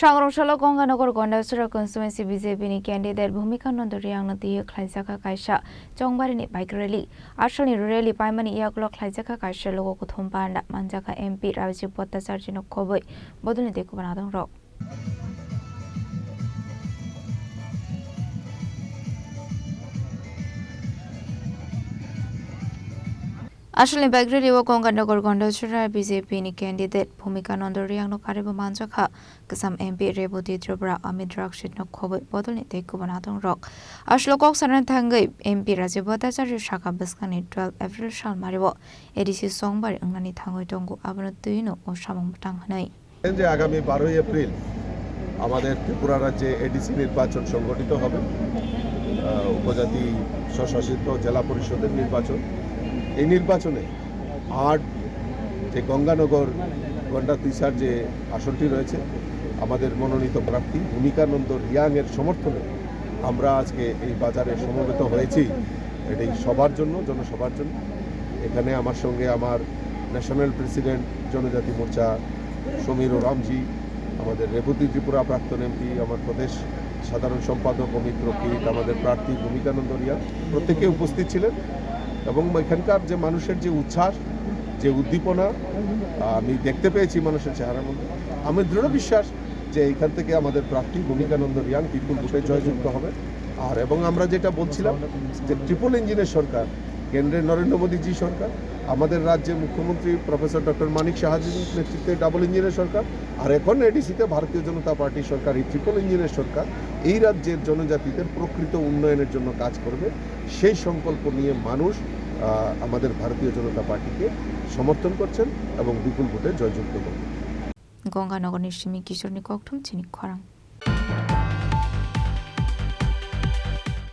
সংগ্রামশালা Ganganagar গন্ডাসুরা constituency বিজেপিनि candidate ভূমিকা নন্দরি आंनो ख्लाइजाखा कायसा चंबारिनि bike rally आसलनि rally पाइमानि इयागल ख्लाइजाखा कायसा लोगो कुथुमपाना मानजाखा MP Rajiv Bhattacharya नखबै बदलनि देखो बनादों रक Asli Bagri wa Gonganagar Gondasura BJP ni candidate Bhumika Nandori आंनो कारेबो मानजाखा कसम एमपी रेबुति त्रिपुरा अमित राक्षित नखबै बदलनि देखो बनादों रक आसलो कक सारन थांगै एमपी राजीव भट्टाचार्य शाखा बसखानि 12 एप्रिल साल मारिबो एडिसि संबार अंगनानि थांगै दंगो आबनो तुइनो ও সামং টাংহनै যে আগামী 12 এপ্রিল আমাদের ত্রিপুরা রাজ্যে এডিসি নির্বাচন সংগঠিত হবে উপজাতি স্বশাসিত জেলা পরিষদের নির্বাচন এই নির্বাচনে আর যে গঙ্গানগর গন্ডা তিসার যে আসনটি রয়েছে আমাদের মনোনীত প্রার্থী ভূমিকা নন্দ রিয়াং এর সমর্থনে আমরা আজকে এই বাজারে সমবেত হয়েছি এটাই সবার জন্য জনসভার জন্য এখানে আমার সঙ্গে আমার ন্যাশনাল প্রেসিডেন্ট জনজাতি মোর্চা সমীর রামজি আমাদের রেবতী ত্রিপুরা প্রাক্তন এমপি আমার প্রদেশ সাধারণ সম্পাদক অমিত রকিত আমাদের প্রার্থী ভূমিকা নন্দ রিয়াং প্রত্যেকে উপস্থিত ছিলেন এবং এখানকার যে মানুষের যে উচ্ছ্বাস যে উদ্দীপনা আমি দেখতে পেয়েছি মানুষের চেহারার মধ্যে আমি দৃঢ় বিশ্বাস যে এখান থেকে আমাদের প্রার্থী ভূমিকা নন্দ রিয়াং বিপুল ভোটে জয়যুক্ত হবে আর এবং আমরা যেটা বলছিলাম যে ট্রিপল ইঞ্জিনের সরকার কেন্দ্রের নরেন্দ্র মোদীজি সরকার আমাদের রাজ্যের মুখ্যমন্ত্রী প্রফেসর ডক্টর মানিক সাহাজির নেতৃত্বে ডাবল ইঞ্জিনের সরকার আর এখন এডিসিতে ভারতীয় জনতা পার্টির সরকার এই ট্রিপল ইঞ্জিনের সরকার এই রাজ্যের জনজাতিদের প্রকৃত উন্নয়নের জন্য কাজ করবে সেই সংকল্প নিয়ে মানুষ আমাদের ভারতীয় জনতা পার্টিকে সমর্থন করছেন এবং বিপুল ভোটে জয়যুক্ত করবেন গঙ্গানগর নিশ্চিমি কিশোরনি ককঠম চিনি খরাং